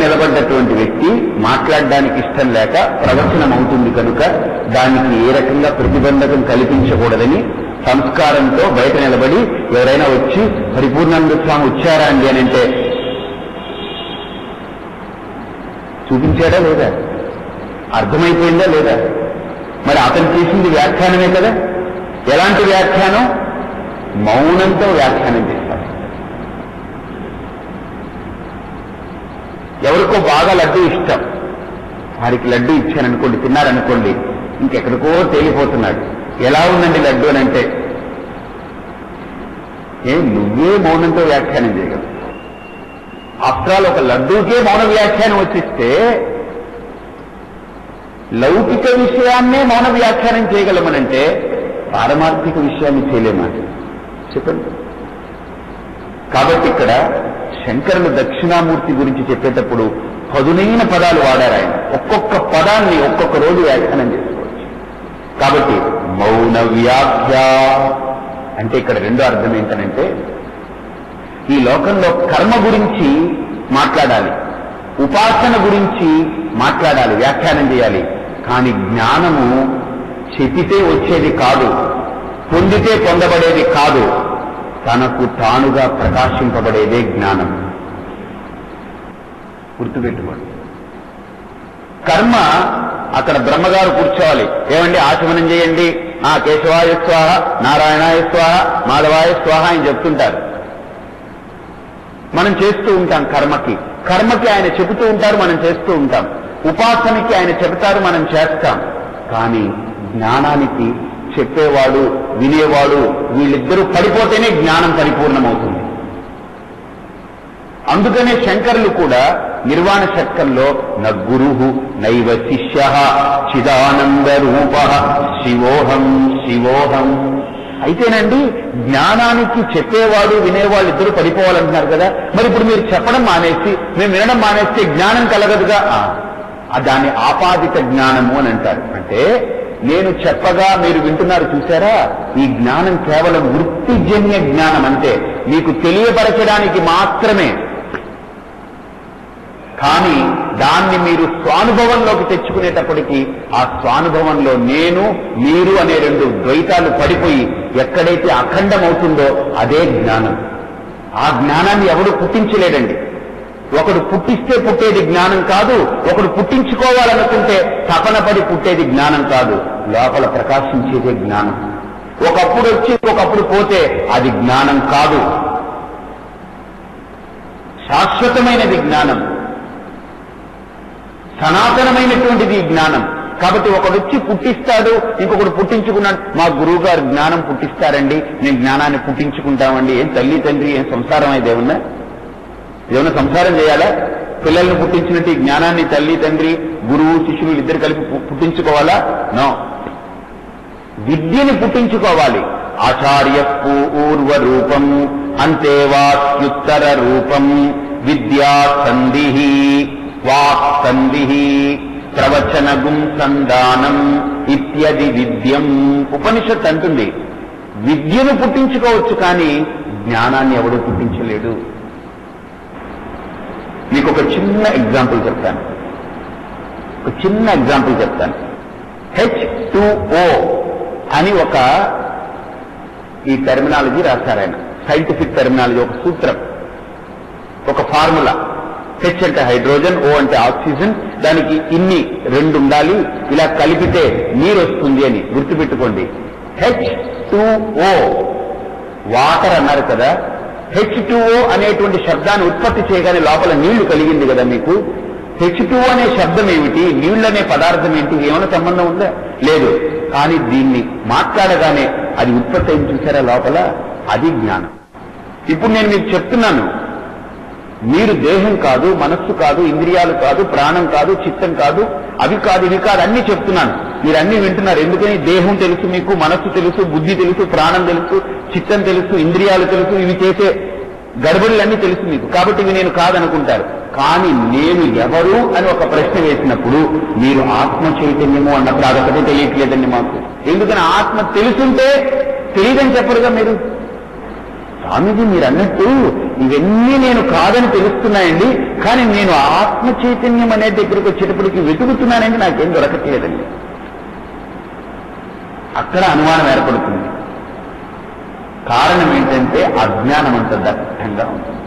నిలబడ్డటువంటి వ్యక్తి మాట్లాడడానికి ఇష్టం లేక ప్రవచనం అవుతుంది కనుక దానికి ఏ రకంగా ప్రతిబంధకం కల్పించకూడదని సంస్కారంతో బయట నిలబడి ఎవరైనా వచ్చి పరిపూర్ణానంద స్వామి వచ్చారా అండి అని అంటే చూపించాడా లేదా, అర్థమైపోయిందా లేదా? మరి అతను చేసింది వ్యాఖ్యానమే కదా. ఎలాంటి వ్యాఖ్యానం? మౌనంతో వ్యాఖ్యానం చేశారు. ఎవరికో బాగా లడ్డు ఇష్టం, వారికి లడ్డు ఇచ్చాననుకోండి, తిన్నారనుకోండి, ఇంకెక్కడికో తేలిపోతున్నాడు. ఎలా ఉందండి లడ్డు అని అంటే నువ్వే మౌనంతో వ్యాఖ్యానం చేయగలవు. ఆఫ్టర్ ఆల్ ఒక లడ్డూకే మౌన వ్యాఖ్యానం వచ్చిస్తే లౌకిక విషయాన్నే మౌన వ్యాఖ్యానం చేయగలమనంటే పారమార్థిక విషయాన్ని చేయలేమాట చెప్పండి. కాబట్టి ఇక్కడ శంకరులు దక్షిణామూర్తి గురించి చెప్పేటప్పుడు పదునైన పదాలు వాడారు ఆయన. ఒక్కొక్క పదాన్ని ఒక్కొక్క రోజు వ్యాఖ్యానం చేసుకోవచ్చు. కాబట్టి మౌన వ్యాఖ్య అంటే ఇక్కడ రెండో అర్థం ఏంటనంటే ఈ లోకంలో కర్మ గురించి మాట్లాడాలి, ఉపాసన గురించి మాట్లాడాలి, వ్యాఖ్యానం చేయాలి. కానీ జ్ఞానము చెప్పితే వచ్చేది కాదు, పొందితే పొందబడేది కాదు, తనకు తానుగా ప్రకాశింపబడేదే జ్ఞానం. గుర్తుపెట్టుకోండి. కర్మ అక్కడ బ్రహ్మగారు కూర్చోవాలి, ఏమండి ఆచమనం చేయండి, కేశవాయ స్వాహ, నారాయణాయ స్వాహ, మాధవాయ స్వాహ అని చెప్తుంటారు. మనం చేస్తూ ఉంటాం. కర్మకి ఆయన చెబుతూ ఉంటారు, మనం చేస్తూ ఉంటాం. ఉపాసనకి ఆయన చెబుతారు, మనం చేస్తాం. కానీ జ్ఞానానికి చెప్పేవాడు వినేవాడు వీళ్ళిద్దరూ పడిపోతేనే జ్ఞానం పరిపూర్ణమవుతుంది. అందుకనే శంకరులు కూడా నిర్వాణ షట్కంలో నగురు నైవ శిష్య చిదానంద రూప శివోహం శివోహం. అయితేనండి జ్ఞానానికి చెప్పేవాడు వినేవాళ్ళు ఇద్దరు పడిపోవాలంటున్నారు కదా, మరి ఇప్పుడు మీరు చెప్పడం మానేసి మేము వినడం మానేస్తే జ్ఞానం కలగదుగా. దాన్ని ఆపాదిత జ్ఞానము అని అంటారు. అంటే నేను చెప్పగా మీరు వింటున్నారు చూసారా, ఈ జ్ఞానం కేవలం వృత్తిజన్య జ్ఞానం, అంటే మీకు తెలియపరచడానికి మాత్రమే. కానీ దాన్ని మీరు స్వానుభవంలోకి తెచ్చుకునేటప్పటికీ ఆ స్వానుభవంలో నేను మీరు అనే రెండు ద్వైతాలు పడిపోయి ఎక్కడైతే అఖండమవుతుందో అదే జ్ఞానం. ఆ జ్ఞానాన్ని ఎవడు పుట్టించలేడండి. ఒకడు పుట్టిస్తే పుట్టేది జ్ఞానం కాదు, ఒకడు పుట్టించుకోవాలనుకుంటే తపన పడి పుట్టేది జ్ఞానం కాదు, లోపల ప్రకాశించేదే జ్ఞానం. ఒకప్పుడు వచ్చి ఒకప్పుడు పోతే అది జ్ఞానం కాదు, శాశ్వతమైనది జ్ఞానం, సనాతనమైనటువంటిది జ్ఞానం. కాబట్టి ఒకడొచ్చి పుట్టిస్తాడు, ఇంకొకడు పుట్టించుకున్నాడు. మా గురువు గారు జ్ఞానం పుట్టిస్తారండి, మేము జ్ఞానాన్ని పుట్టించుకుంటామండి. ఏం తల్లి తండ్రి ఏం సంసారం అయితే ఏమన్నా సంసారం చేయాలా? పిల్లల్ని పుట్టించినట్టు ఈ జ్ఞానాన్ని తల్లి తండ్రి గురువు శిష్యులు ఇద్దరు కలిపి పుట్టించుకోవాలా? నో. విద్యని పుట్టించుకోవాలి. ఆచార్య పూర్వ రూపం అంతేవాత్యుత్తర రూపం విద్యా సంధి వాక్ సంధి ప్రవచనగుం సంధానం ఇత్యది విద్యం. ఉపనిషత్ అంటుంది విద్యను పుట్టించుకోవచ్చు, కానీ జ్ఞానాన్ని ఎవడూ పుట్టించలేడు. మీకు ఒక చిన్న ఎగ్జాంపుల్ చెప్తాను. H2O అని ఒక ఈ టెర్మినాలజీ రాశారు ఆయన. సైంటిఫిక్ టెర్మినాలజీ, ఒక సూత్రం, ఒక ఫార్ములా. H అంటే హైడ్రోజన్, O అంటే ఆక్సిజన్, దానికి ఇన్ని రెండు ఉండాలి, ఇలా కలిపితే నీరు వస్తుంది అని గుర్తుపెట్టుకోండి. H2O వాటర్ అన్నారు కదా. H2O అనేటువంటి శబ్దాన్ని ఉత్పత్తి చేయగానే లోపల నీళ్లు కలిగింది కదా మీకు. H2O అనే శబ్దం ఏమిటి, నీళ్లు అనే పదార్థం ఏంటి, ఏమైనా సంబంధం ఉందా? లేదు. కానీ దీన్ని మాట్లాడగానే అది ఉత్పత్తి అయింది చూసారా లోపల, అది జ్ఞానం. ఇప్పుడు నేను మీకు చెప్తున్నాను, మీరు దేహం కాదు, మనస్సు కాదు, ఇంద్రియాలు కాదు, ప్రాణం కాదు, చిత్తం కాదు, అవి కాదు, ఇవి కాదు, అన్ని చెప్తున్నాను. మీరు అన్ని వింటున్నారు. ఎందుకని? దేహం తెలుసు మీకు, మనస్సు తెలుసు, బుద్ధి తెలుసు, ప్రాణం తెలుసు, చిత్తం తెలుసు, ఇంద్రియాలు తెలుసు, ఇవి చేసే గడబడులన్నీ తెలుసు మీకు. కాబట్టి ఇవి నేను కాదనుకుంటారు. కానీ నేను ఎవరు అని ఒక ప్రశ్న వేసినప్పుడు మీరు ఆత్మ చైతన్యము అన్నప్పుడు అదొకటి తెలియట్లేదండి మాకు. ఎందుకని? ఆత్మ తెలుసుంటే తెలియదని చెప్పరుగా మీరు. స్వామీజీ మీరు అన్నట్టు ఇవన్నీ నేను కాదని తెలుస్తున్నాయండి, కానీ నేను ఆత్మ చైతన్యం అనే దగ్గరికి వచ్చేటప్పటికి వెతుకుతున్నానండి, నాకేం దొరకట్లేదండి. అక్కడ అనుమానం ఏర్పడుతుంది. కారణం ఏంటంటే అజ్ఞానం అంత దట్టంగా ఉంటుంది,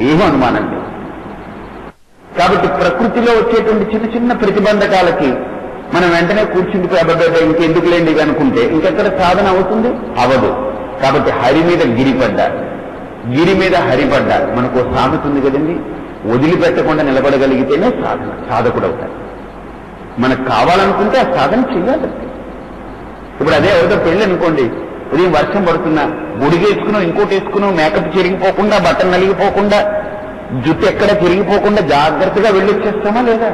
ఏమీ అనుమానం లేదు. కాబట్టి ప్రకృతిలో వచ్చేటువంటి చిన్న చిన్న ప్రతిబంధకాలకి మనం వెంటనే కూర్చుండిపోయి అబ్బబ్బే ఇంకెందుకు లేండి ఇవి అనుకుంటే ఇంకెక్కడ సాధన అవుతుంది? అవదు. కాబట్టి హరి మీద గిరిపడ్డారు, గిరి మీద హరిపడ్డారు. మనకు సామెత ఉంది కదండి, వదిలిపెట్టకుండా నిలబడగలిగితేనే సాధకుడు అవుతారు. మనకు కావాలనుకుంటే ఆ సాధన చెయ్యాలి. ఇప్పుడు అదే ఎవరితో పెళ్లి అనుకోండి, ఉదయం వర్షం పడుతున్నా గుడిగేసుకునో ఇంకోటి వేసుకునో మేకప్ చెరిగిపోకుండా, బట్టలు నలిగిపోకుండా, జుట్టు ఎక్కడ చెరిగిపోకుండా జాగ్రత్తగా వెళ్ళొచ్చేస్తామా లేదా?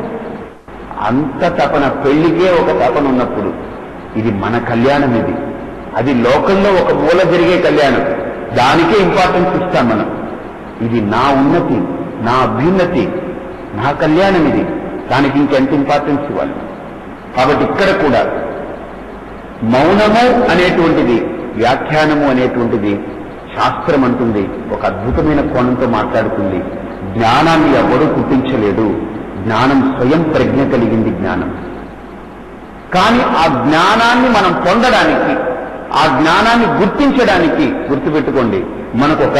అంత తపన, పెళ్లికే ఒక తపన ఉన్నప్పుడు ఇది మన కళ్యాణం, ఇది అది లోకంలో ఒక మూల జరిగే కళ్యాణం, దానికే ఇంపార్టెన్స్ ఇస్తాం మనం. ఇది నా ఉన్నతి, నా అభ్యున్నతి, నా కళ్యాణం, ఇది దానికి ఇంకెంత ఇంపార్టెన్స్ ఇవ్వాలి. కాబట్టి ఇక్కడ కూడా మౌనము అనేటువంటిది, వ్యాఖ్యానము అనేటువంటిది శాస్త్రం అంటుంది, ఒక అద్భుతమైన కోణంతో మాట్లాడుతుంది. జ్ఞానాన్ని ఎవరూ పుట్టించలేడు, జ్ఞానం స్వయం ప్రజ్ఞ కలిగింది జ్ఞానం. కానీ ఆ జ్ఞానాన్ని మనం పొందడానికి, ఆ జ్ఞానాన్ని గుర్తించడానికి, గుర్తుపెట్టుకోండి, మనకు ఒక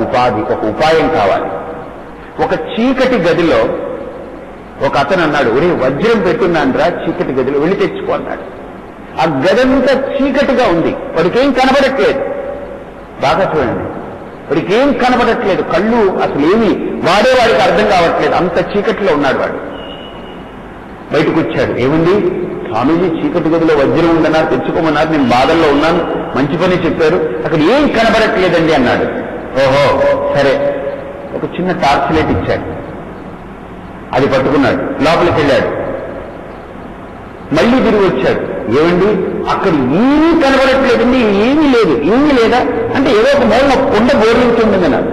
ఉపాధి, ఒక ఉపాయం కావాలి. ఒక చీకటి గదిలో ఒక అతను అన్నాడు, ఒరే వజ్రం పెట్టున్నానురా చీకటి గదిలో, వెళ్ళి తెచ్చుకో అన్నాడు. ఆ గదంతా చీకటిగా ఉంది, వాడికేం కనబడట్లేదు. బాగా చూడండి, వాడికేం కనబడట్లేదు, కళ్ళు అసలు ఏమి వాడికి అర్థం కావట్లేదు, అంత చీకటిలో ఉన్నాడు వాడు. బయటకు వచ్చాడు, ఏముంది స్వామీజీ చీకటి గదిలో వజ్రం ఉందన్నారు, తెచ్చుకోమన్నారు, నేను బాధల్లో ఉన్నాను, మంచి పని చెప్పారు, అక్కడ ఏం కనబడట్లేదండి అన్నాడు. ఓహో సరే, ఒక చిన్న టార్చ్ లైట్ ఇచ్చాడు, అది పట్టుకున్నాడు, లోపలికి వెళ్ళాడు, మళ్ళీ తిరిగి వచ్చాడు, ఏమండి అక్కడ ఏమీ కనబడట్లేదండి, ఏమీ లేదు. ఏమీ లేదా అంటే ఏదో ఒక మూల కొండ బోర్లించుందన్నారు.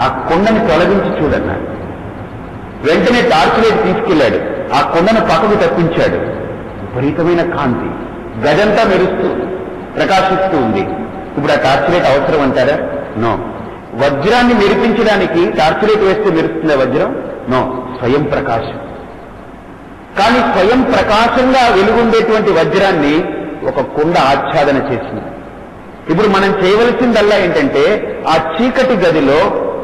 ఆ కొండని తొలగించి చూడన్నాడు. వెంటనే టార్చ్ లైట్ తీసుకెళ్లాడు, ఆ కొండను పక్కకు తప్పించాడు. విపరీతమైన కాంతి, గదంతా మెరుస్తూ ప్రకాశిస్తూ ఉంది. ఇప్పుడు ఆ టార్చ్ లైట్ అవసరం అంటారా? నో. వజ్రాన్ని మెరిపించడానికి టార్చ్ లైట్ వేస్తే మెరుస్తుందా వజ్రం? నో, స్వయం ప్రకాశం. కానీ స్వయం ప్రకాశంగా వెలుగుండేటువంటి వజ్రాన్ని ఒక కుండ ఆచ్ఛాదన చేసింది. ఇప్పుడు మనం చేయవలసిందల్లా ఏంటంటే, ఆ చీకటి గదిలో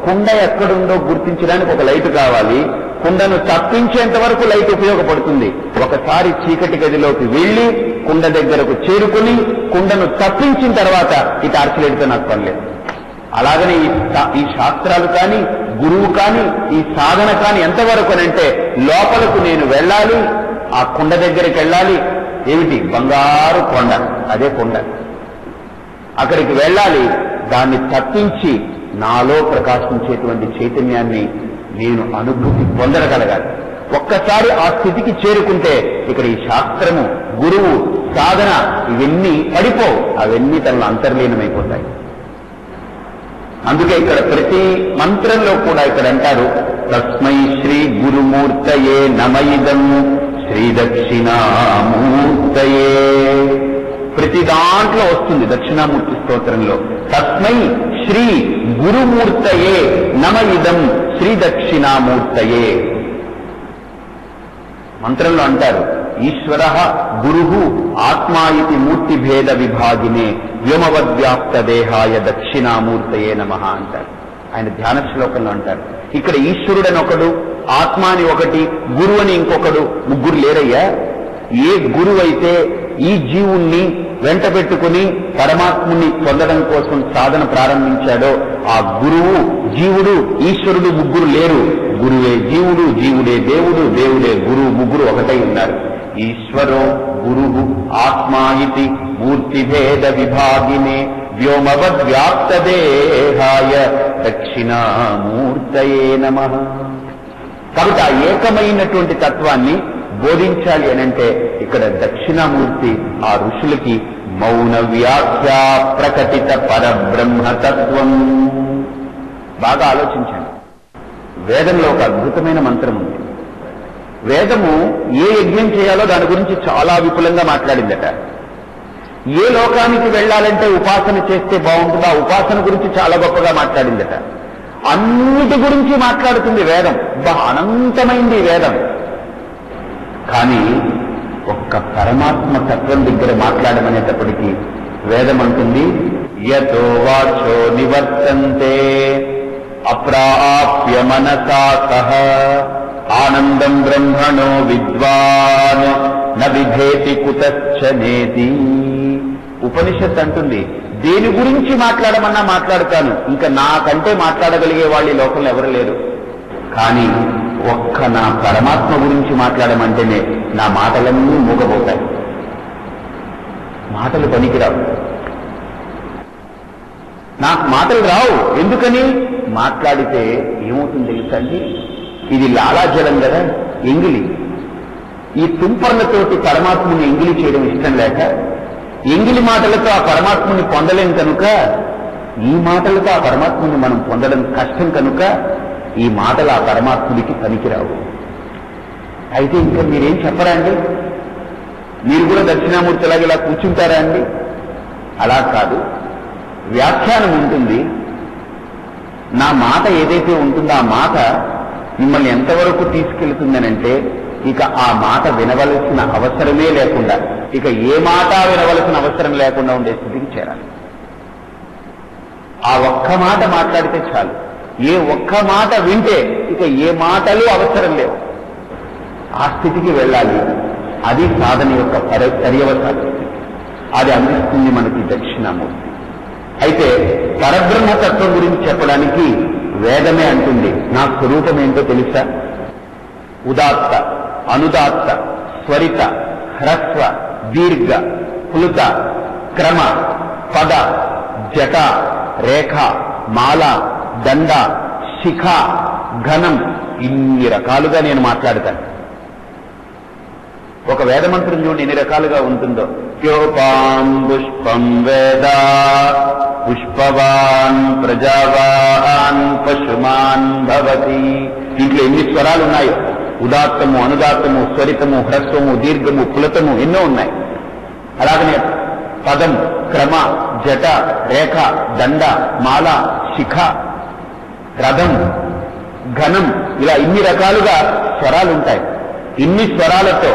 కుండ ఎక్కడుందో గుర్తించడానికి ఒక లైట్ కావాలి. కుండను తప్పించేంత వరకు లైట్ ఉపయోగపడుతుంది. ఒకసారి చీకటి గదిలోకి వెళ్లి కుండ దగ్గరకు చేరుకుని కుండను తప్పించిన తర్వాత ఈ టార్చ్ లైట్తో నాకు పనిలేదు. అలాగనే ఈ శాస్త్రాలు కానీ, గురువు కానీ, ఈ సాధన కానీ ఎంతవరకు అంటే, లోపలకు నేను వెళ్ళాలి, ఆ కుండ దగ్గరికి వెళ్ళాలి. ఏమిటి? బంగారు కొండ, అదే కొండ. అక్కడికి వెళ్ళాలి, దాన్ని తప్పించి నాలో ప్రకాశించేటువంటి చైతన్యాన్ని నేను అనుభూతి పొందగలగాలి. ఒక్కసారి ఆ స్థితికి చేరుకుంటే ఇక్కడ ఈ శాస్త్రము, గురువు, సాధన ఇవన్నీ పడిపోవు, అవన్నీ తనలో అంతర్లీనమైపోతాయి. అందుకే ఇక్కడ ప్రతి మంత్రంలో కూడా ఇక్కడ అంటారు, తస్మై శ్రీ గురుమూర్తయే నమయిదం శ్రీ దక్షిణామూర్తయే. ప్రతి దాంట్లో వస్తుంది దక్షిణామూర్తి స్తోత్రంలో, తస్మై శ్రీ గురుమూర్తయే నమయిదం శ్రీ దక్షిణామూర్తయే. మంత్రంలో అంటారు, ఈశ్వర గురు ఆత్మా ఇతి మూర్తిభేద విభాగినే వ్యోమవద్వ్యాప్త దేహాయ దక్షిణామూర్తయే నమః అంటారు. ఆయన ధ్యాన శ్లోకంలో అంటారు. ఇక్కడ ఈశ్వరుడని ఒకడు, ఆత్మ అని ఒకటి, గురువు అని ఇంకొకడు, ముగ్గురు లేరయ్యా. ఏ గురువు అయితే ఈ జీవుణ్ణి వెంట పెట్టుకుని పరమాత్ముని పొందడం కోసం సాధన ప్రారంభించాడో, ఆ గురువు, జీవుడు, ఈశ్వరుడు ముగ్గురు లేరు. గురువే జీవుడు, జీవుడే దేవుడు, దేవుడే గురువు, ముగ్గురు ఒకటై ఉన్నారు. ఈశ్వరో గురు ఆత్మా ఇతి మూర్తిభేద విభాగినే వ్యోమవద్వ్యాప్త దేహాయ దక్షిణామూర్తయే నమః. కాబట్టి ఆ ఏకమైనటువంటి తత్వాన్ని బోధించాలి అనంటే ఇక్కడ దక్షిణామూర్తి ఆ ఋషులకి మౌన వ్యాఖ్యా ప్రకటిత పరబ్రహ్మతత్వం. బాగా ఆలోచించండి. వేదంలో ఒక అద్భుతమైన మంత్రం ఉంది. వేదము ఏ యజ్ఞం చేయాలో దాని గురించి చాలా విపులంగా మాట్లాడిందట. ఏ లోకానికి వెళ్ళాలంటే ఉపాసన చేస్తే బాగుంటుందో ఆ ఉపాసన గురించి చాలా గొప్పగా మాట్లాడిందట. అన్నిటి గురించి మాట్లాడుతుంది వేదం. అనంతమైంది వేదం. కానీ ఒక్క పరమాత్మ తత్వం దగ్గర మాట్లాడమనేటప్పటికీ వేదం అంటుంది, యతో వాచో నివర్తంతే అప్రాప్య మనసా సహ ఆనందం బ్రహ్మణో విద్వాన్ న విధేతి కుతశ్చనేతి. ఉపనిషత్ అంటుంది, దేని గురించి మాట్లాడమన్నా మాట్లాడతాను, ఇంకా నాకంటే మాట్లాడగలిగే వాళ్ళు ఈ లోకంలో ఎవరు లేరు. కానీ ఒక్క నా పరమాత్మ గురించి మాట్లాడమంటేనే నా మాటలన్నీ మూగబోతాయి. మాటలు పనికిరావు, నాకు మాటలు రావు. ఎందుకని? మాట్లాడితే ఏమవుతుంది తెలుసండి, ఇది లాలాజలం కదా, ఎంగిలి. ఈ తుంపర్లతోటి పరమాత్మని ఎంగిలి చేయడం ఇష్టం లేక, ఎంగిలి మాటలతో ఆ పరమాత్మని పొందలేం కనుక, ఈ మాటలతో ఆ పరమాత్మని మనం పొందడం కష్టం కనుక ఈ మాటలు ఆ పరమాత్ముడికి పనికిరావు. అయితే ఇంకా మీరేం చెప్పరా అండి? మీరు కూడా దక్షిణామూర్తిలాగా ఇలా కూర్చుంటారా అండి? అలా కాదు, వ్యాఖ్యానం ఉంటుంది. నా మాట ఏదైతే ఉంటుందో ఆ మాట మిమ్మల్ని ఎంతవరకు తీసుకెళ్తుందనంటే, ఇక ఆ మాట వినవలసిన అవసరమే లేకుండా, ఇక ఏ మాట వినవలసిన అవసరం లేకుండా ఉండే స్థితికి చేరాలి. ఆ ఒక్క మాట మాట్లాడితే చాలు. ఏ ఒక్క మాట వింటే ఇక ఏ మాటలు అవసరం లేవు. ఆ స్థితికి వెళ్ళాలి. అది సాధన యొక్క పర్యవసాన స్థితి. అది అందిస్తుంది మనకి దక్షిణామూర్తి. అయితే పరబ్రహ్మతత్వం గురించి చెప్పడానికి వేదమే అంటుంది, నా స్వరూపం ఏంటో తెలుసా? ఉదాత్త, అనుదాత్త, స్వరిత, హ్రస్వ, దీర్ఘ, ప్లుత, క్రమ, పద, జట, రేఖ, మాల, దండ, శిఖ, ఘనం, ఇన్ని రకాలుగా నేను మాట్లాడతాను. ఒక వేదమంత్రం చూడండి ఎన్ని రకాలుగా ఉంటుందో. యోపాం పుష్పం వేద పుష్పవాన్ ప్రజావాన్ పశుమాన్ భవతి. దీంట్లో ఎన్ని స్వరాలు ఉన్నాయో. ఉదాత్తము, అనుదాత్తము, స్వరితము, హ్రస్వము, దీర్ఘము, ప్లుతము ఎన్నో ఉన్నాయి. అలాగనే పదం, క్రమ, జట, రేఖ, దండ, మాల, శిఖ, రథం, ఘనం, ఇలా ఇన్ని రకాలుగా స్వరాలుంటాయి. ఇన్ని స్వరాలతో,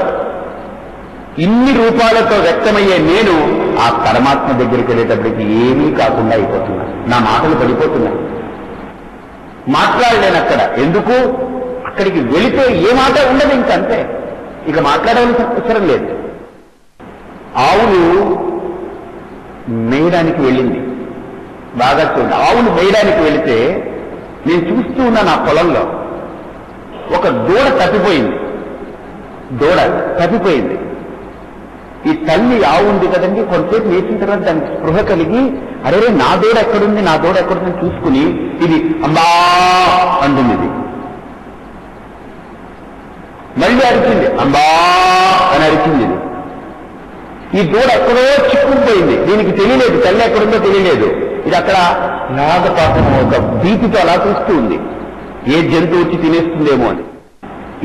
ఇన్ని రూపాలతో వ్యక్తమయ్యే నేను ఆ పరమాత్మ దగ్గరికి వెళ్ళేటప్పటికి ఏమీ కాకుండా అయిపోతున్నా. నా మాటలు పడిపోతున్నాయి, మాట్లాడలేనక్కడ. ఎందుకు? అక్కడికి వెళితే ఏ మాట ఉండదు, ఇంకంతే. ఇక మాట్లాడవలసిన అవసరం లేదు. ఆవులు మేయడానికి వెళ్ళింది. బాగా చూడండి, ఆవులు మేయడానికి వెళితే నేను చూస్తూ ఉన్నా నా పొలంలో ఒక దూడ తప్పిపోయింది. దూడ తప్పిపోయింది. ఈ తల్లి ఆవు ఉంది కదండి, కొంతసేపు వేసిన తర్వాత దానికి స్పృహ కలిగి, అరే నా దూడ ఎక్కడుంది, నా దూడ ఎక్కడుందని చూసుకుని ఇది అంబా అంటుంది. ఇది మళ్ళీ అరిచింది, అంబా అని అరిచింది. ఇది ఈ దూడ ఎక్కడో చిక్కుకుపోయింది. దీనికి తెలియలేదు తల్లి ఎక్కడుందో తెలియలేదు. ఇది అక్కడ నాగ పాపం ఒక భీతితో అలా చూస్తూ ఉంది, ఏ జంతువు వచ్చి తినేస్తుందేమో అని.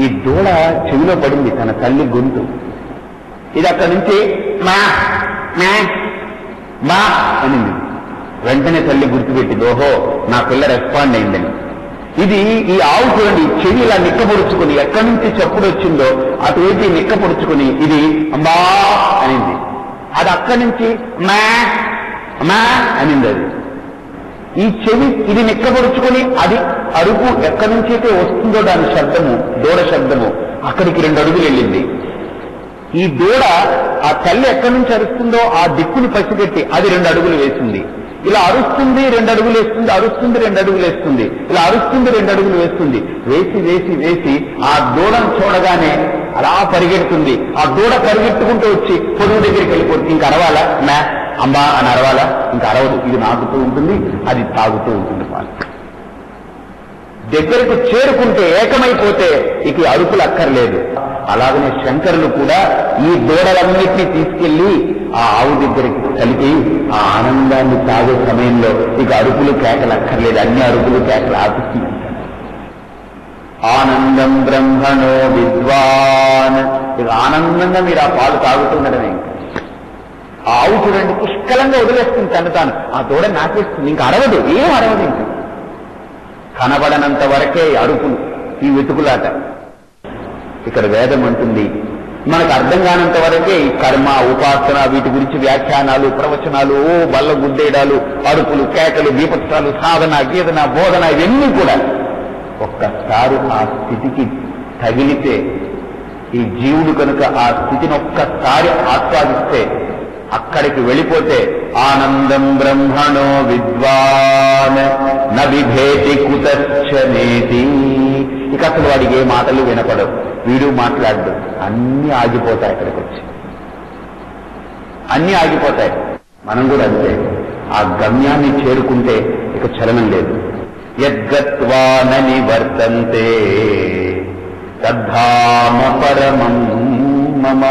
ఈ దూడ చెవిలో పడింది తన తల్లి గొంతు. ఇది అక్కడి నుంచి మా మా మా అనింది. వెంటనే తల్లి గుర్తుపెట్టింది, ఓహో నా పిల్ల రెస్పాండ్ అయిందని. ఇది ఈ ఆవు చూడండి, చెవి ఇలా నిక్కపొడుచుకుని ఎక్కడి నుంచి చప్పుడు వచ్చిందో అటువైపు నిక్కపొడుచుకుని ఇది అంబా అనింది. అది అక్కడి నుంచి మా మా అనింది. అది ఈ చెవి ఇది నిక్కపొడుచుకుని అది అరుపు ఎక్కడి నుంచి అయితే వస్తుందో దాని శబ్దము, దూడ శబ్దము, అక్కడికి 2 అడుగులు వెళ్ళింది. ఈ దూడ ఆ తల్లి ఎక్కడి నుంచి అరుస్తుందో ఆ దిక్కుని పసిగట్టి అది 2 అడుగులు వేసింది. ఇలా అరుస్తుంది, 2 అడుగులు వేస్తుంది, అరుస్తుంది, 2 అడుగులు వేస్తుంది, ఇలా అరుస్తుంది, 2 అడుగులు వేస్తుంది. వేసి వేసి వేసి ఆ దూడను చూడగానే అలా పరిగెడుతుంది. ఆ దూడ పరిగెట్టుకుంటూ వచ్చి పొదుగు దగ్గరికి వెళ్ళిపోతుంది. ఇంక అరవాలా? మ్యా అంబా అని అరవాలా? ఇంక అరవదు. ఇది నాకుతూ ఉంటుంది, అది తాగుతూ ఉంటుంది పాలు. దగ్గరకు చేరుకుంటే ఏకమైపోతే ఇక అరుపులు అక్కర్లేదు. అలాగనే శంకరులు కూడా ఈ దూడలన్నింటినీ తీసుకెళ్లి ఆ ఆవు దగ్గరికి కలిపి ఆ ఆనందాన్ని తాగే సమయంలో ఇక అరుపులు కేకలు అక్కర్లేదు, అన్ని అరుపులు కేకలు ఆపిస్తుంది. ఆనందం బ్రహ్మణో విద్వాన్. ఇక ఆనందంగా మీరు ఆ పాలు తాగుతుండడమే. ఇంకా ఆవు చూడండి పుష్కలంగా వదిలేస్తుంది తను తాను, ఆ దూడ నాకేస్తుంది. ఇంకా అరవదు, ఏం అరవదు. ఇంకా కనబడనంత వరకే అరుపులు, ఈ వెతుకులాట. ఇక్కడ వేదం అంటుంది మనకు అర్థం కానంత వరకే ఈ కర్మ, ఉపాసన, వీటి గురించి వ్యాఖ్యానాలు, ప్రవచనాలు, బల్ల గుద్దేయడాలు, అరుపులు, కేకలు, దీపత్సాలు, సాధన, గీదన, బోధన, ఇవన్నీ కూడా ఒక్కసారి ఆ స్థితికి తగిలితే, ఈ జీవుడు కనుక ఆ స్థితిని ఒక్కసారి ఆస్వాదిస్తే, అక్కడికి వెళ్ళిపోతే ఆనందం బ్రహ్మణో విద్వాన్ న విభేతి కుతశ్చనేతి. ఇక అసలు వాడికి ఏ మాటలు వినపడవు, వీడు మాట్లాడు, అన్నీ ఆగిపోతాయి. అక్కడికి వచ్చి అన్నీ ఆగిపోతాయి. మనం కూడా అంతే. ఆ గమ్యాన్ని చేరుకుంటే ఇక చలనం లేదు. యద్గత్వా న నివర్తంతే తద్ధామ పరమం మమ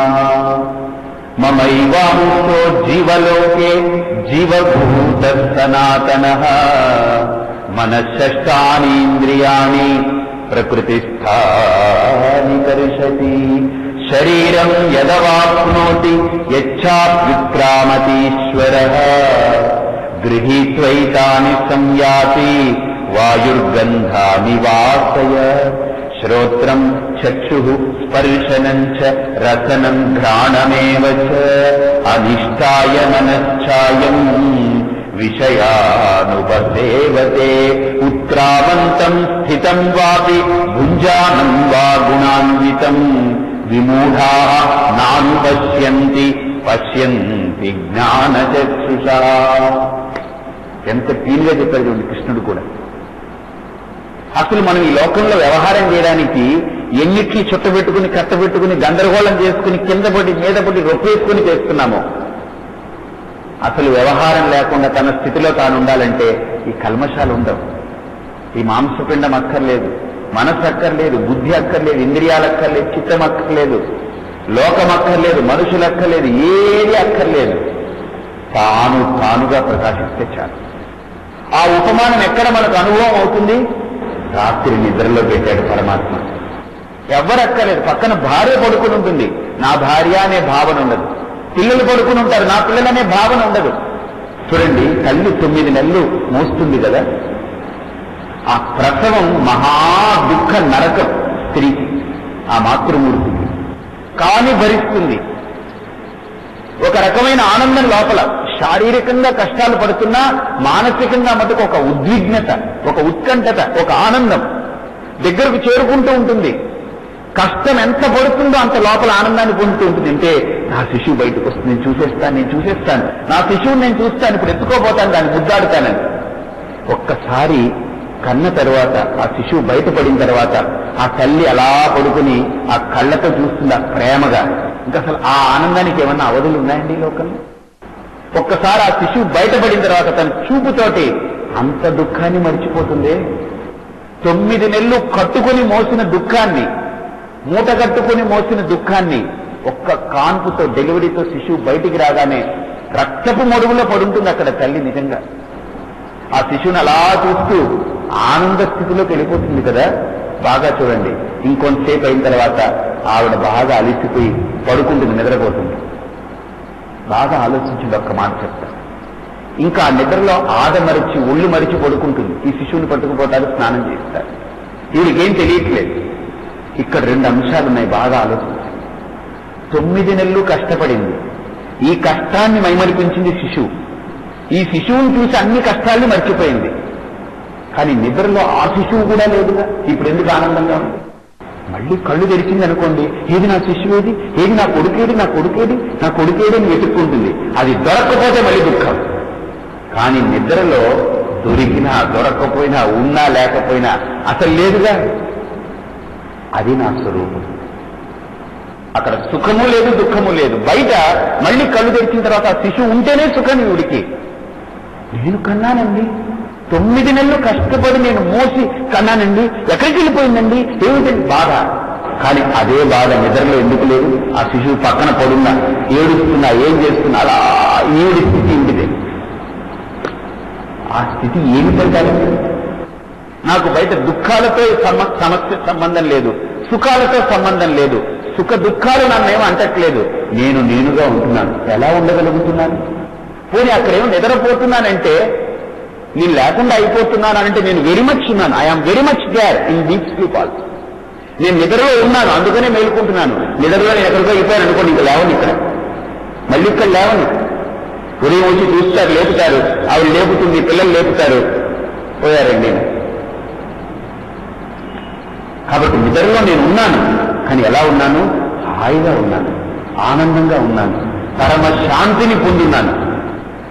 మమైవాంశో జీవలోకే జీవభూత సనాతనః మనశ్శష్టానీంద్రియాణి ప్రకృతిస్థాని కరిషతి శరీరం యదవాప్నోతి యచ్చాప్యుత్క్రామతీశ్వరః గృహీత్వైతాని సంయాతి వాయుర్గంధాని వాసయ శ్రోత్రం చక్షుః స్పర్శనం చ రసనం ఘ్రాణమేవ చ అనిష్టాయ మనశ్చాయం విషయానుపసేవతే ఉత్క్రామంతం స్థితం వాపి భుంజానం వా గుణాన్వితం విమూఢాః నానుపశ్యంతి పశ్యంతి జ్ఞానచక్షుషా. ఎంత క్లీన్గా చెప్పారు చూడండి కృష్ణుడు కూడా. అసలు మనం ఈ లోకంలో వ్యవహారం చేయడానికి ఎన్నిటికీ చుట్టబెట్టుకుని, కట్టబెట్టుకుని, గందరగోళం చేసుకుని, కింద పడి మీద పడి రొప్పేసుకుని చేస్తున్నామో, అసలు వ్యవహారం లేకుండా తన స్థితిలో తాను ఉండాలంటే ఈ కల్మషాలు ఉండవు. ఈ మాంసపిండం అక్కర్లేదు, మనసు అక్కర్లేదు, బుద్ధి అక్కర్లేదు, ఇంద్రియాలు అక్కర్లేదు, చిత్తం అక్కర్లేదు, లోకం అక్కర్లేదు, మనుషులు అక్కర్లేదు, ఏది అక్కర్లేదు. తానుగా ప్రకాశిస్తే చాలు. ఆ ఉపమానం ఎక్కడ మనకు అనుభవం అవుతుంది? రాత్రి నిద్రలో పెట్టాడు పరమాత్మ. ఎవరు అక్కర్లేదు. పక్కన భార్య పడుకుని ఉంటుంది, నా భార్య అనే భావన ఉండదు. పిల్లలు పడుకుని ఉంటారు, నా పిల్లలనే భావన ఉండదు. చూడండి, తల్లి 9 నెలలు మోస్తుంది కదా, ఆ ప్రసవం మహా దుఃఖ నరకం స్త్రీకి, ఆ మాతృమూర్తికి. కానీ భరిస్తుంది. ఒక రకమైన ఆనందం లోపల. శారీరకంగా కష్టాలు పడుతున్నా మానసికంగా మటుకు ఒక ఉద్విగ్నత, ఒక ఉత్కంఠత, ఒక ఆనందం దగ్గరకు చేరుకుంటూ ఉంటుంది. కష్టం ఎంత పడుతుందో అంత లోపల ఆనందాన్ని పొందుతూ ఉంటుంది. అంటే నా శిశువు బయటకు వస్తుంది, నేను చూసేస్తాను, నా శిశువుని నేను చూస్తాను, ఇప్పుడు ఎత్తుకోపోతాను, దాన్ని ముద్దాడుతానని. ఒక్కసారి కన్న తర్వాత, ఆ శిశువు బయటపడిన తర్వాత ఆ తల్లి అలా పడుకుని ఆ కళ్ళతో చూస్తుంది, ఆ ప్రేమగా. ఇంకా అసలు ఆ ఆనందానికి ఏమన్నా అవధులు ఉన్నాయండి ఈ లోకంలో? ఒక్కసారి ఆ శిశువు బయటపడిన తర్వాత తన చూపుతోటి అంత దుఃఖాన్ని మర్చిపోతుంది. 9 నెలలు కట్టుకుని మోసిన దుఃఖాన్ని, మూట కట్టుకుని మోసిన దుఃఖాన్ని ఒక్క కాన్పుతో, డెలివరీతో శిశువు బయటికి రాగానే రక్తపు మడుగులో పడుంటుంది అక్కడ తల్లి. నిజంగా ఆ శిశువుని అలా చూస్తూ ఆనంద స్థితిలోకి వెళ్ళిపోతుంది కదా. బాగా చూడండి, ఇంకొంతసేపు అయిన తర్వాత ఆవిడ బాగా అలిసిపోయి పడుకుంటుంది, నిద్రపోతుంది. బాగా ఆలోచించింది, ఒక్క మాట చెప్తా. ఇంకా ఆ నిద్రలో ఆదమరిచి ఒళ్ళు మరిచి పడుకుంటుంది. ఈ శిశువుని పట్టుకుపోతారు, స్నానం చేస్తారు. వీడికేం తెలియట్లేదు. ఇక్కడ 2 అంశాలు ఉన్నాయి, బాగా ఆలోచించి. 9 నెలలు కష్టపడింది, ఈ కష్టాన్ని మైమరిపించింది శిశువు. ఈ శిశువుని చూసి అన్ని కష్టాల్ని మర్చిపోయింది. కానీ నిద్రలో ఆ శిశువు కూడా లేదుగా. ఇప్పుడు ఎందుకు ఆనందంగా ఉంది? మళ్ళీ కళ్ళు తెరిచింది అనుకోండి, ఏది నా శిశువేది, ఏది నా కొడుకేది, నా కొడుకేది అని వెతుక్కుంటుంది. అది దొరక్కపోతే మళ్ళీ దుఃఖం. కానీ నిద్రలో దొరికినా దొరక్కపోయినా, ఉన్నా లేకపోయినా అసలు లేదుగా. అది నా స్వరూపం. అక్కడ సుఖము లేదు, దుఃఖము లేదు. బయట మళ్ళీ కళ్ళు తెరిచిన తర్వాత ఆ శిశువు ఉంటేనే సుఖం వీడికి. నేను కన్నానండి, 9 నెలలు కష్టపడి నేను మోసి కన్నానండి, ఎక్కడికి వెళ్ళిపోయిందండి, ఏమిటండి బాధ. కానీ అదే బాధ నిద్రలో ఎందుకు లేదు? ఆ శిశువు పక్కన పడున్నా, ఏడుస్తున్నా, ఏం చేస్తున్నా, అలా ఏడు స్థితి ఉండిదే. ఆ స్థితి ఏమిటంటే, నాకు బయట దుఃఖాలతో సమస్య సంబంధం లేదు, సుఖాలతో సంబంధం లేదు. సుఖ దుఃఖాలు నన్నేమో అంటట్లేదు. నేనుగా ఉంటున్నాను. ఎలా ఉండగలుగుతున్నాను? పోనీ అక్కడేమో నిద్రపోతున్నానంటే నేను లేకుండా అయిపోతున్నాను అంటే నేను వెరీ మచ్ ఉన్నాను. I am very much there in deep sleep also. నేను నిద్రలో ఉన్నాను, అందుకనే మేలుకుంటున్నాను. నిద్రలో నేను ఎక్కడికో అయిపోయాను అనుకోండి, ఇంకా లేవను ఇక్కడ, మళ్ళీ ఇక్కడ లేవను. ఉదయం వచ్చి చూస్తారు, లేపుతారు, ఆవిడ లేపుతుంది, పిల్లలు లేపుతారు, పోయారండి. కాబట్టి నిద్రలో నేను ఉన్నాను, కానీ ఎలా ఉన్నాను? హాయిగా ఉన్నాను, ఆనందంగా ఉన్నాను, పరమ శాంతిని పొందున్నాను.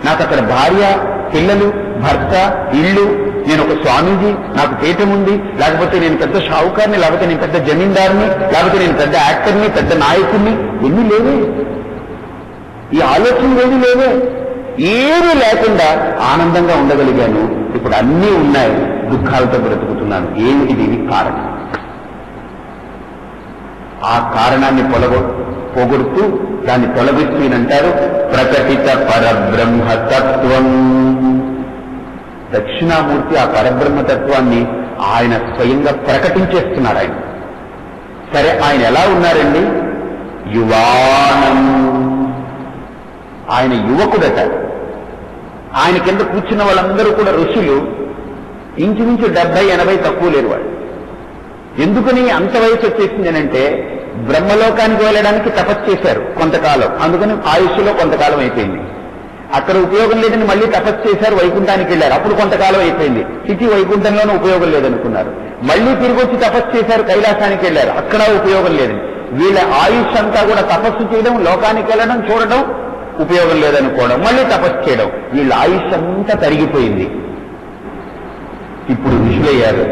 నాకు అక్కడ భార్య, పిల్లలు, భర్త, ఇల్లు, నేను ఒక స్వామీజీ, నాకు పీఠం ఉంది, లేకపోతే నేను పెద్ద షావుకారిని, లేకపోతే నేను పెద్ద జమీందారుని, లేకపోతే నేను పెద్ద యాక్టర్ని, పెద్ద నాయకుడిని, ఎన్ని లేవే, ఈ ఆలోచనలు ఏమీ లేవే. ఏమీ లేకుండా ఆనందంగా ఉండగలిగాను. ఇప్పుడు అన్నీ ఉన్నాయి, దుఃఖాలతో బ్రతుకుతున్నాను. ఏమిటి దీనికి కారణం? ఆ కారణాన్ని పోగొడుతూ దాన్ని తొలగిస్తూనంటారు ప్రకటిత పరబ్రహ్మతత్వం. దక్షిణామూర్తి ఆ పరబ్రహ్మతత్వాన్ని ఆయన స్వయంగా ప్రకటించేస్తున్నారు. ఆయన సరే, ఆయన ఎలా ఉన్నారండి? యువానం. ఆయన యువకుడట. ఆయన కింద కూర్చున్న వాళ్ళందరూ కూడా ఋషులు, ఇంచుమించు 70-80 తక్కువ లేరు వాళ్ళు. ఎందుకని అంత వయసు వచ్చేసిందనంటే బ్రహ్మలోకానికి వెళ్ళడానికి తపస్సు చేశారు కొంతకాలం, అందుకని ఆయుష్లో కొంతకాలం అయిపోయింది. అక్కడ ఉపయోగం లేదని మళ్ళీ తపస్సు చేశారు, వైకుంఠానికి వెళ్ళారు, అప్పుడు కొంతకాలం అయిపోయింది. సిటీ వైకుంఠంలోనూ ఉపయోగం లేదనుకున్నారు. మళ్ళీ తిరిగి వచ్చి తపస్సు చేశారు, కైలాసానికి వెళ్ళారు, అక్కడ ఉపయోగం లేదని. వీళ్ళ ఆయుష్ అంతా కూడా తపస్సు చేయడం, లోకానికి వెళ్ళడం, చూడడం, ఉపయోగం లేదనుకోవడం, మళ్ళీ తపస్సు చేయడం, వీళ్ళ ఆయుష్ అంతా తరిగిపోయింది. ఇప్పుడు ఋషులయ్యారు,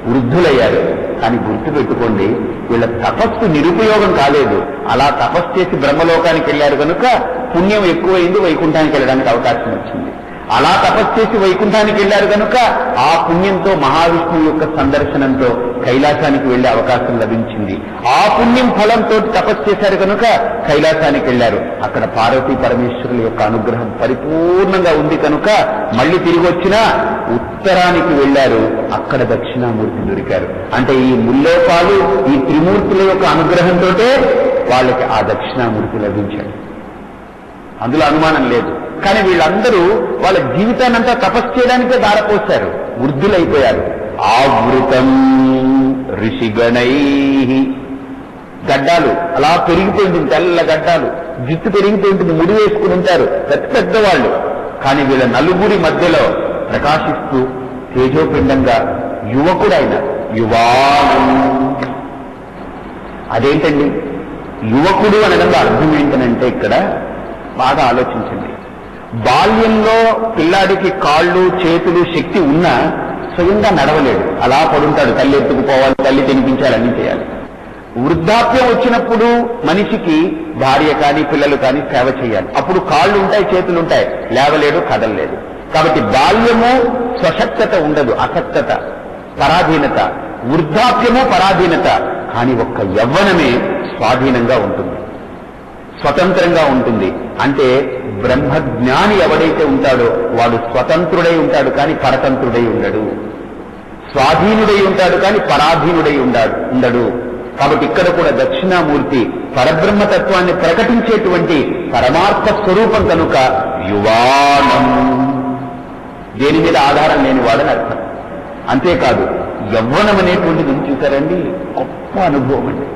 వృద్ధులయ్యారు. కానీ గుర్తుపెట్టుకోండి, వీళ్ళ తపస్సు నిరుపయోగం కాలేదు. అలా తపస్సు చేసి బ్రహ్మలోకానికి వెళ్ళారు కనుక పుణ్యం ఎక్కువైంది, వైకుంఠానికి వెళ్ళడానికి అవకాశం వచ్చింది. అలా తపస్సు చేసి వైకుంఠానికి వెళ్ళారు కనుక ఆ పుణ్యంతో మహావిష్ణువు యొక్క సందర్శనంతో కైలాసానికి వెళ్లే అవకాశం లభించింది. ఆ పుణ్యం ఫలంతో తపస్సు చేశారు కనుక కైలాసానికి వెళ్లారు. అక్కడ పార్వతీ పరమేశ్వరుల యొక్క అనుగ్రహం పరిపూర్ణంగా ఉంది కనుక మళ్ళీ తిరిగి వచ్చినా ఉత్తరానికి వెళ్లారు, అక్కడ దక్షిణామూర్తి దొరికారు. అంటే ఈ ముల్లోకాలు, ఈ త్రిమూర్తుల యొక్క అనుగ్రహంతో వాళ్ళకి ఆ దక్షిణామూర్తి లభించాడు, అందులో అనుమానం లేదు. కానీ వీళ్ళందరూ వాళ్ళ జీవితాన్నంతా తపస్సు చేయడానికే దారపోశారు, వృద్ధులైపోయారు. ఆవృతం ఋషిగణై. గడ్డాలు అలా పెరిగిపోయి ఉంటుంది, తెల్ల గడ్డాలు, జుట్టు పెరిగిపోయి ఉంటుంది, ముడి వేసుకుని ఉంటారు, పెద్ద పెద్దవాళ్ళు. కానీ వీళ్ళ నలుగురి మధ్యలో ప్రకాశిస్తూ తేజోపిండంగా యువకుడైన యువానం. అదేంటండి యువకుడు అనడంలో అర్థం ఏంటనంటే, ఇక్కడ బాగా ఆలోచించండి. బాల్యంలో పిల్లాడికి కాళ్ళు, చేతులు, శక్తి ఉన్నా స్వయంగా నడవలేడు, అలా పడుంటాడు. తల్లి ఎత్తుకుపోవాలి, తల్లి తినిపించాలి, అన్ని చేయాలి. వృద్ధాప్యం వచ్చినప్పుడు మనిషికి భార్య కానీ పిల్లలు కానీ సేవ చేయాలి. అప్పుడు కాళ్ళు ఉంటాయి, చేతులు ఉంటాయి, లేవలేడు, కదలలేదు. కాబట్టి బాల్యము స్వశక్తత ఉండదు, అసక్తత, పరాధీనత. వృద్ధాప్యము పరాధీనత. కానీ ఒక్క యవ్వనమే స్వాధీనంగా ఉంటుంది, స్వతంత్రంగా ఉంటుంది. అంటే బ్రహ్మజ్ఞాని ఎవడైతే ఉంటాడో వాడు స్వతంత్రుడై ఉంటాడు, కానీ పరతంత్రుడై ఉండడు. స్వాధీనుడై ఉంటాడు, కానీ పరాధీనుడై ఉండడు. కాబట్టి ఇక్కడ కూడా దక్షిణామూర్తి పరబ్రహ్మతత్వాన్ని ప్రకటించేటువంటి పరమార్థ స్వరూపం కనుక యువానం, దేని మీద ఆధారం లేని వాడని అర్థం. అంతేకాదు యవ్వనం అనేటువంటిది చూశారండి, గొప్ప అనుభవం అండి.